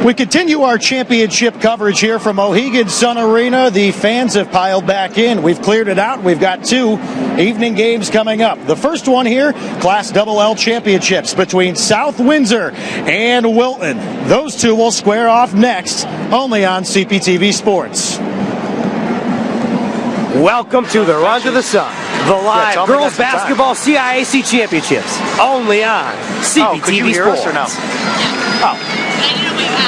We continue our championship coverage here from Mohegan Sun Arena. The fans have piled back in. We've cleared it out. We've got two evening games coming up. The first one here, Class L Championships between South Windsor and Wilton. Those two will square off next, only on CPTV Sports. Welcome to the Run to the Sun, the live girls basketball CIAC Championships, only on CPTV Sports. Or no? Oh.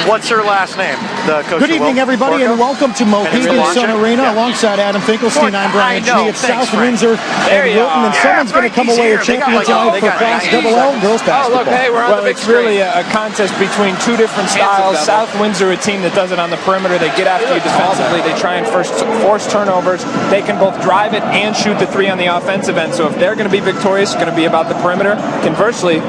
What's her last name? The coach. Good evening, everybody, and welcome to Mohegan Sun Arena. Yeah. Alongside Adam Finkelstein, I'm Brian G. It's South Windsor and Wilton, and someone's going to come away a champion tonight for Class L girls basketball. Oh, look, hey, we're on the big screen. Really a contest between two different styles. South Windsor, a team that does it on the perimeter. They get after you defensively. They try and force turnovers. They can both drive it and shoot the three on the offensive end. So if they're going to be victorious, it's going to be about the perimeter. Conversely,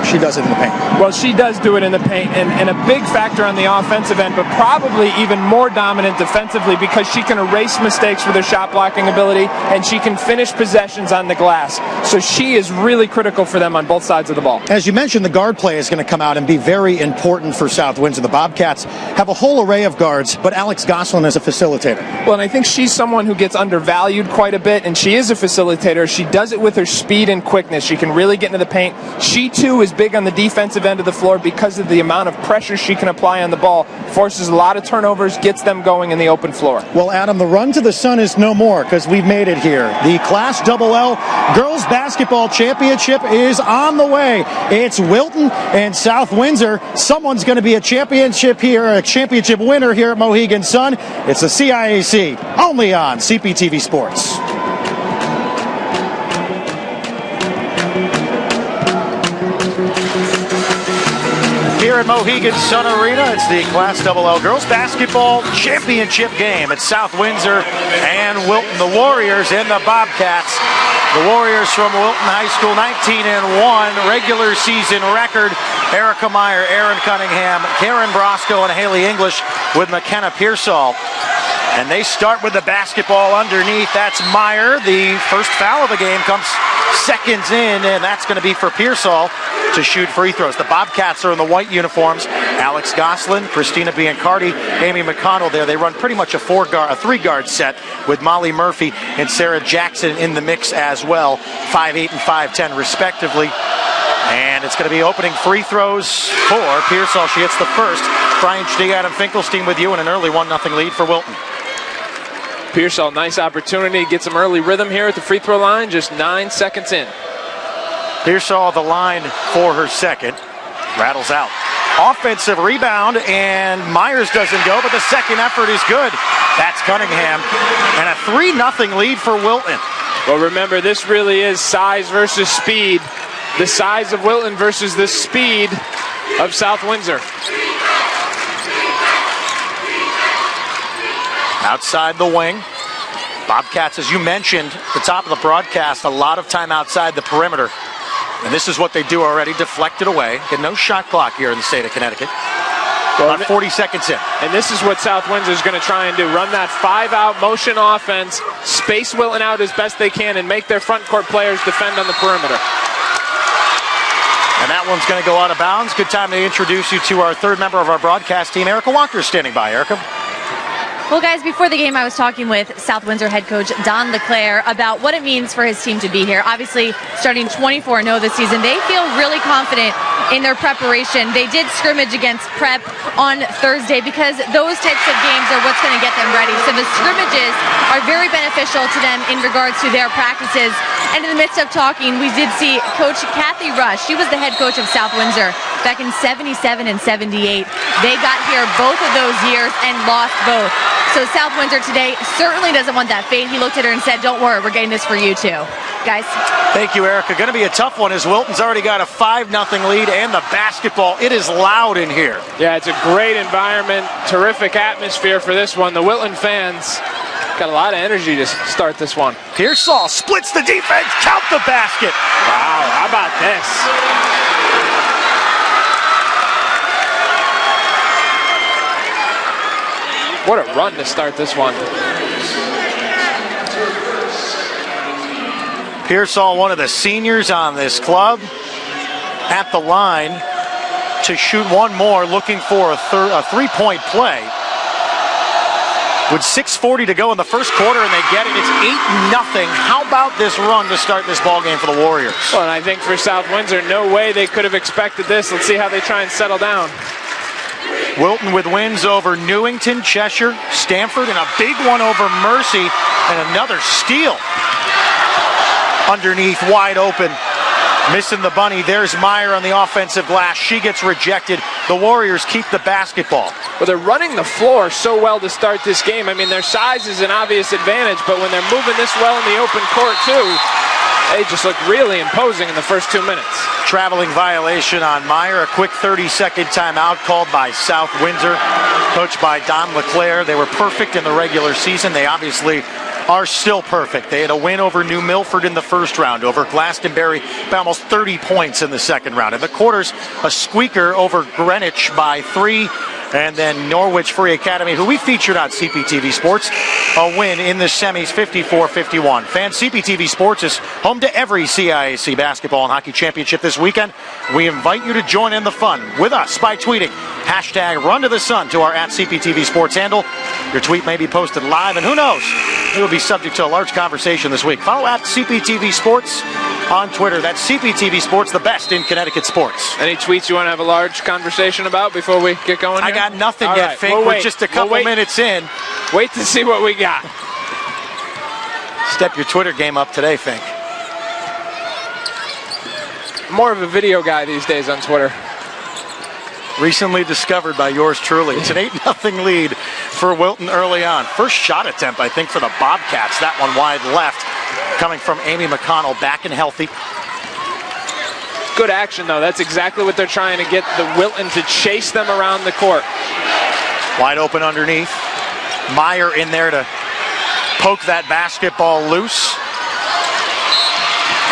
She does it in the paint. Well, she does do it in the paint, and a big factor on the offensive end, but probably even more dominant defensively because she can erase mistakes with her shot blocking ability, and she can finish possessions on the glass. So she is really critical for them on both sides of the ball. As you mentioned, the guard play is going to come out and be very important for South Windsor. The Bobcats have a whole array of guards, but Alex Goslin is a facilitator. Well, and I think she's someone who gets undervalued quite a bit, and she is a facilitator. She does it with her speed and quickness. She can really get into the paint. She, too, is big on the defensive end of the floor because of the amount of pressure she can apply on the ball. Forces a lot of turnovers, gets them going in the open floor. Well, Adam, the run to the sun is no more because we've made it here. The Class L Girls Basketball Championship is on the way. It's Wilton and South Windsor. Someone's going to be a championship winner here at Mohegan Sun. It's the CIAC, only on CPTV Sports. Here at Mohegan Sun Arena, it's the Class L Girls Basketball Championship game. It's South Windsor and Wilton, the Warriors and the Bobcats. The Warriors from Wilton High School, 19-1, regular season record. Erica Meyer, Aaron Cunningham, Karen Brosco, and Haley English with McKenna Pearsall. And they start with the basketball underneath. That's Meyer. The first foul of the game comes seconds in, and that's going to be for Pearsall to shoot free throws. The Bobcats are in the white uniforms. Alex Goslin, Christina Biancardi, Amy McConnell there. They run pretty much a three-guard set with Molly Murphy and Sarah Jackson in the mix as well, 5'8" and 5'10" respectively. And it's going to be opening free throws for Pearsall. She hits the first. Brian G. Adam Finkelstein with you in an early 1-0 lead for Wilton. Pearsall, nice opportunity, get some early rhythm here at the free throw line, just 9 seconds in. Pearsall the line for her second. Rattles out. Offensive rebound, and Myers doesn't go, but the second effort is good. That's Cunningham. And a 3-0 lead for Wilton. Well, remember, this really is size versus speed. The size of Wilton versus the speed of South Windsor. Outside the wing. Bobcats, as you mentioned at the top of the broadcast, a lot of time outside the perimeter. And this is what they do already, deflected away. Get no shot clock here in the state of Connecticut. Well, about 40 seconds in. And this is what South Windsor is going to try and do. Run that 5-out motion offense, space Wilton out as best they can, and make their front court players defend on the perimeter. And that one's going to go out of bounds. Good time to introduce you to our third member of our broadcast team, Erica Walker, standing by. Erica. Well, guys, before the game, I was talking with South Windsor head coach Don LeClaire about what it means for his team to be here. Obviously, starting 24-0 this season, they feel really confident in their preparation. They did scrimmage against Prep on Thursday because those types of games are what's going to get them ready. So the scrimmages are very beneficial to them in regards to their practices. And in the midst of talking, we did see Coach Kathy Rush. She was the head coach of South Windsor back in 77 and 78. They got here both of those years and lost both. So South Windsor today certainly doesn't want that fate. He looked at her and said, don't worry, we're getting this for you too. Guys. Thank you, Erica. Going to be a tough one as Wilton's already got a 5-0 lead, and the basketball, it is loud in here. Yeah, it's a great environment, terrific atmosphere for this one. The Wilton fans got a lot of energy to start this one. Pearsall splits the defense, count the basket. Wow, how about this? What a run to start this one. Pearsall, one of the seniors on this club, at the line to shoot one more, looking for a three-point play. With 6:40 to go in the first quarter, and they get it. It's 8-0. How about this run to start this ball game for the Warriors? Well, and I think for South Windsor, no way they could have expected this. Let's see how they try and settle down. Wilton with wins over Newington, Cheshire, Stamford, and a big one over Mercy, and another steal. Underneath, wide open. Missing the bunny. There's Meyer on the offensive glass. She gets rejected. The Warriors keep the basketball. Well, they're running the floor so well to start this game. I mean, their size is an obvious advantage, but when they're moving this well in the open court, too, they just look really imposing in the first 2 minutes. Traveling violation on Meyer. A quick 30-second timeout called by South Windsor, coached by Don LeClaire. They were perfect in the regular season. They obviously are still perfect. They had a win over New Milford in the first round, over Glastonbury by almost 30 points in the second round. In the quarters, a squeaker over Greenwich by 3, and then Norwich Free Academy, who we featured on CPTV Sports, a win in the semis, 54-51. Fans, CPTV Sports is home to every CIAC basketball and hockey championship this weekend. We invite you to join in the fun with us by tweeting hashtag Run to the Sun to our @CPTV Sports handle. Your tweet may be posted live, and who knows, it will be subject to a large conversation this week. Follow @CPTV Sports on Twitter. That's CPTV Sports, the best in Connecticut sports. Any tweets you want to have a large conversation about before we get going here? I got nothing All yet, right, Fink. We're just a couple minutes in. Wait to see what we got. Step your Twitter game up today, Fink. More of a video guy these days on Twitter. Recently discovered by yours truly. It's an 8-0 lead for Wilton early on. First shot attempt, I think, for the Bobcats. That one wide left, coming from Amy McConnell, back and healthy. Good action, though. That's exactly what they're trying to get the Wilton to chase them around the court. Wide open underneath. Meyer in there to poke that basketball loose.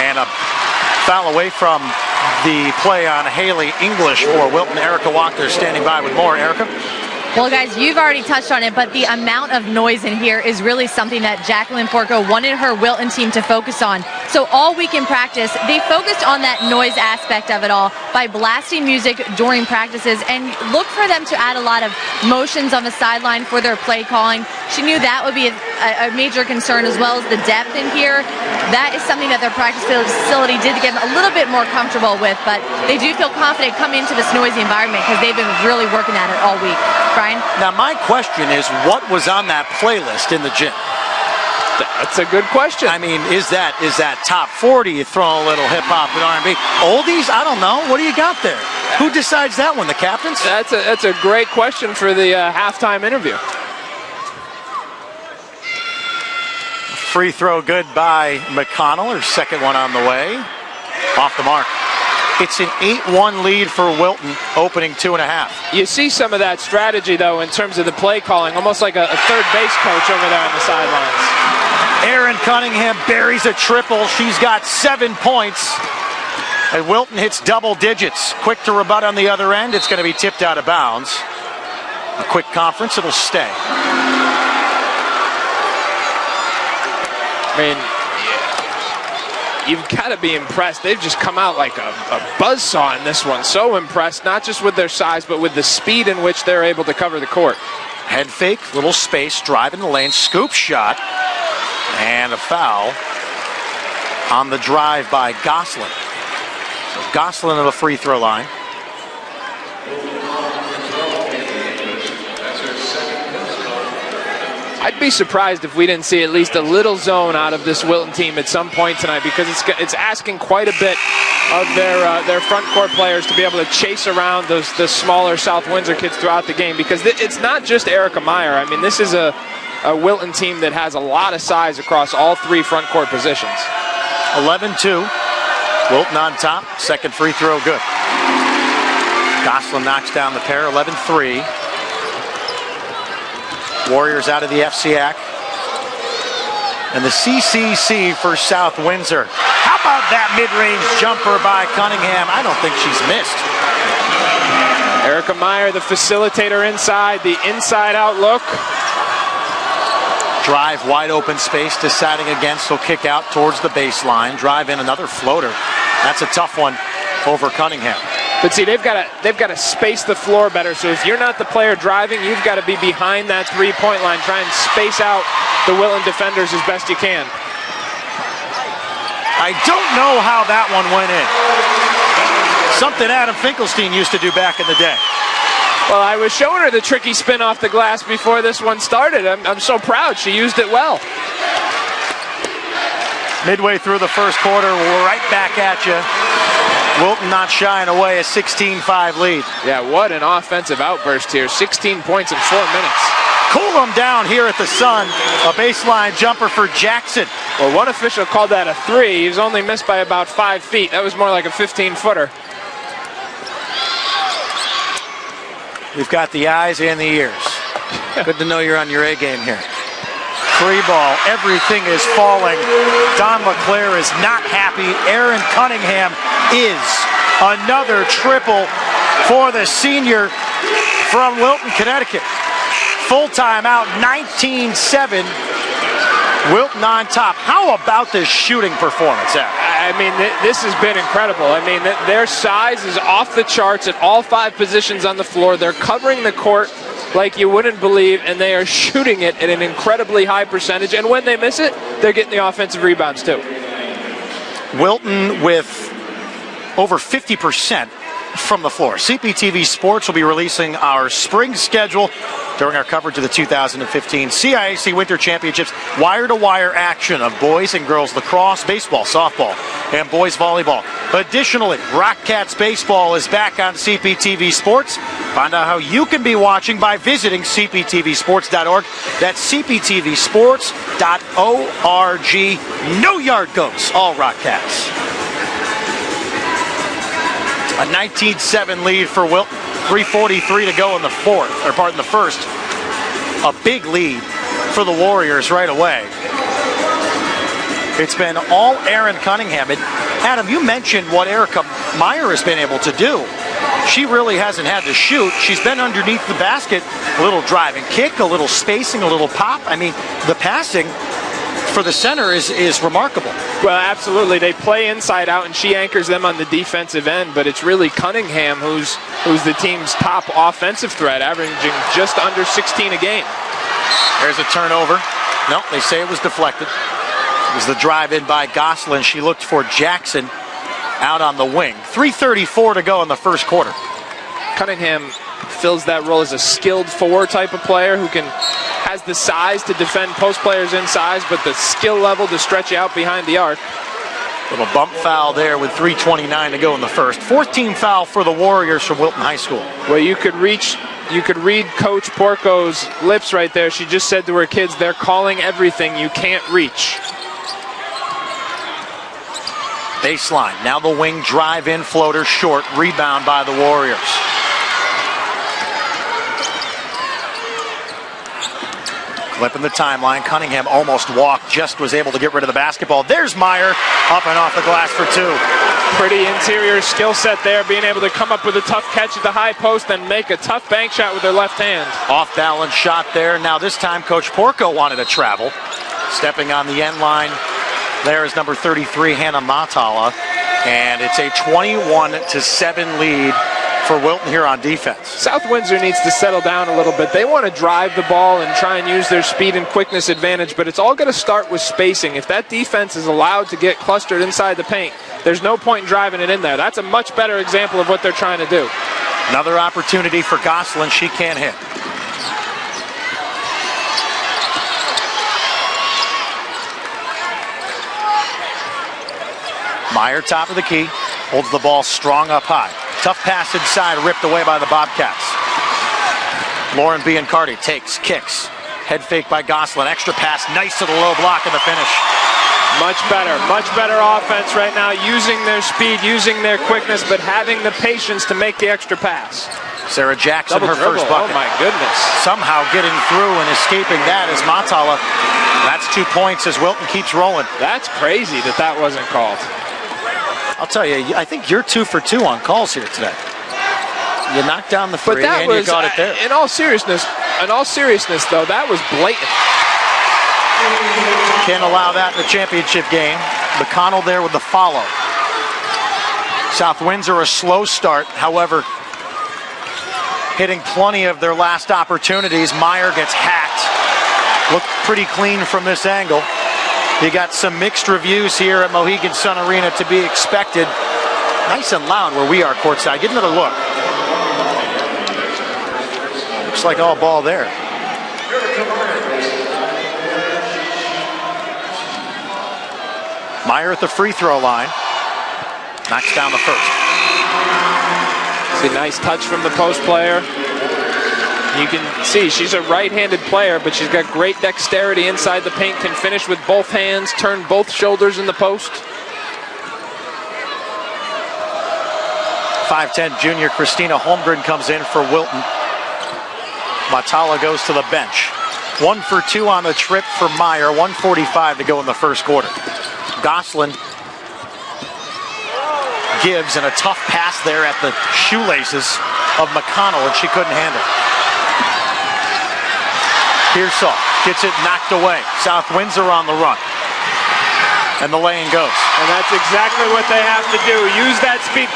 And a foul away from the play on Haley English for Wilton. Erica Wachter standing by with more. Erica? Well, guys, you've already touched on it, but the amount of noise in here is really something that Jacqueline Porco wanted her Wilton team to focus on. So all week in practice, they focused on that noise aspect of it all by blasting music during practices and look for them to add a lot of motions on the sideline for their play calling. She knew that would be a major concern, as well as the depth in here. That is something that their practice facility did get a little bit more comfortable with, but they do feel confident coming into this noisy environment because they've been really working at it all week. Brian? Now, my question is, what was on that playlist in the gym? That's a good question. I mean, is that top 40? You throw a little hip-hop and R&B. Oldies? I don't know. What do you got there? Who decides that one? The captains? That's a great question for the halftime interview. Free throw good by McConnell. Her second one on the way. Off the mark. It's an 8-1 lead for Wilton, opening 2.5. You see some of that strategy, though, in terms of the play calling, almost like a third base coach over there on the sidelines. Erin Cunningham buries a triple. She's got 7 points. And Wilton hits double digits. Quick to rebut on the other end. It's going to be tipped out of bounds. A quick conference. It'll stay. I mean, you've got to be impressed. They've just come out like a buzzsaw in this one. So impressed, not just with their size, but with the speed in which they're able to cover the court. Head fake, little space, drive in the lane, scoop shot, and a foul on the drive by Goslin. So Goslin at the free throw line. I'd be surprised if we didn't see at least a little zone out of this Wilton team at some point tonight, because it's asking quite a bit of their front court players to be able to chase around the smaller South Windsor kids throughout the game, because it's not just Erica Meyer. I mean, this is a Wilton team that has a lot of size across all 3 front court positions. 11-2. Wilton on top. Second free throw good. Goslin knocks down the pair. 11-3. Warriors out of the FCAC. And the CCC for South Windsor. How about that mid-range jumper by Cunningham? I don't think she's missed. Erica Meyer, the facilitator inside, the inside-out look. Drive, wide open space, deciding against. He'll kick out towards the baseline. Drive in, another floater. That's a tough one over Cunningham. But see, they've got to space the floor better. So if you're not the player driving, you've got to be behind that three-point line. Try and space out the Wilton defenders as best you can. I don't know how that one went in. Something Adam Finkelstein used to do back in the day. Well, I was showing her the tricky spin off the glass before this one started. I'm so proud. She used it well. Midway through the first quarter, we're right back at you. Wilton not shying away, a 16-5 lead. Yeah, what an offensive outburst here. 16 points in 4 minutes. Cool them down here at the Sun. A baseline jumper for Jackson. Well, one official called that a 3. He was only missed by about 5 feet. That was more like a 15-footer. We've got the eyes and the ears. Good to know you're on your A game here. Free ball, everything is falling. Don LeClaire is not happy. Aaron Cunningham is. Another triple for the senior from Wilton, Connecticut. Full timeout, 19-7. Wilton on top. How about this shooting performance, Adam? I mean, this has been incredible. I mean, their size is off the charts at all 5 positions on the floor. They're covering the court like you wouldn't believe, and they are shooting it at an incredibly high percentage. And when they miss it, they're getting the offensive rebounds too. Wilton with over 50% from the floor. CPTV Sports will be releasing our spring schedule during our coverage of the 2015 CIAC Winter Championships. Wire-to-wire action of boys and girls lacrosse, baseball, softball, and boys volleyball. Additionally, Rockcats baseball is back on CPTV Sports. Find out how you can be watching by visiting cptvsports.org. That's cptvsports.org. No yard goats, all Rockcats. A 19-7 lead for Wilton. 3:43 to go in the first. A big lead for the Warriors right away. It's been all Aaron Cunningham. And Adam, you mentioned what Erica Meyer has been able to do. She really hasn't had to shoot. She's been underneath the basket. A little drive and kick, a little spacing, a little pop. I mean, the passing for the center is remarkable. Well, absolutely. They play inside out, and she anchors them on the defensive end, but it's really Cunningham who's the team's top offensive threat, averaging just under 16 a game. There's a turnover. No, they say it was deflected. It was the drive in by Goslin. She looked for Jackson out on the wing. 3:34 to go in the first quarter. Cunningham fills that role as a skilled 4 type of player who has the size to defend post players in size, but the skill level to stretch you out behind the arc. Little bump foul there with 3:29 to go in the first. 4th team foul for the Warriors from Wilton High School. Well, you could read Coach Porco's lips right there. She just said to her kids, they're calling everything you can't reach. Baseline. Now the wing drive in floater short. Rebound by the Warriors. Flipping the timeline. Cunningham almost walked, just was able to get rid of the basketball. There's Meyer up and off the glass for 2. Pretty interior skill set there, being able to come up with a tough catch at the high post and make a tough bank shot with their left hand. Off balance shot there. Now this time Coach Porco wanted to travel. Stepping on the end line. There is number 33, Hannah Matala. And it's a 21-7 lead for Wilton here on defense. South Windsor needs to settle down a little bit. They want to drive the ball and try and use their speed and quickness advantage, but it's all going to start with spacing. If that defense is allowed to get clustered inside the paint, there's no point in driving it in there. That's a much better example of what they're trying to do. Another opportunity for Goslin. She can't hit. Meyer, top of the key, holds the ball strong up high. Tough pass inside, ripped away by the Bobcats. Lauren Biancardi takes, kicks. Head fake by Goslin. Extra pass, nice to the low block in the finish. Much better offense right now, using their speed, using their quickness, but having the patience to make the extra pass. Sarah Jackson, Double her dribble. first bucket. Oh my goodness. Somehow getting through and escaping that is Matala. That's 2 points as Wilton keeps rolling. That's crazy that wasn't called. I'll tell you, I think you're 2 for 2 on calls here today. You knocked down the free and you got it there. In all seriousness, though, that was blatant. Can't allow that in the championship game. McConnell there with the follow. South Windsor a slow start, however, hitting plenty of their last opportunities. Meyer gets hacked. Looked pretty clean from this angle. You got some mixed reviews here at Mohegan Sun Arena to be expected. Nice and loud where we are courtside. Get another look. Looks like all ball there. Meyer at the free throw line. Knocks down the first. See, nice touch from the post player. You can see she's a right-handed player, but she's got great dexterity inside the paint, can finish with both hands, turn both shoulders in the post. 5'10" junior Christina Holmgren comes in for Wilton. Matala goes to the bench. 1 for 2 on the trip for Meyer. 1:45 to go in the first quarter. Gosselin gives, and a tough pass there at the shoelaces of McConnell, and she couldn't handle it. Pearsall gets it knocked away. South Windsor on the run. And the lane goes. And that's exactly what they have to do. Use that speed.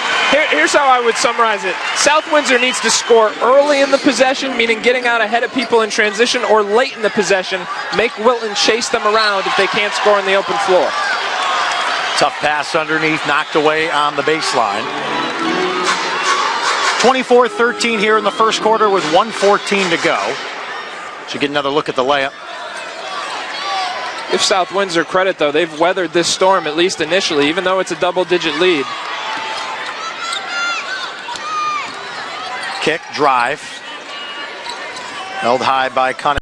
Here's how I would summarize it. South Windsor needs to score early in the possession, meaning getting out ahead of people in transition, or late in the possession. Make Wilton chase them around if they can't score on the open floor. Tough pass underneath, knocked away on the baseline. 24-13 here in the first quarter with 1:14 to go. Should get another look at the layup. Give South Windsor credit, though. They've weathered this storm, at least initially, even though it's a double-digit lead. Kick, drive. Held high by Cunningham.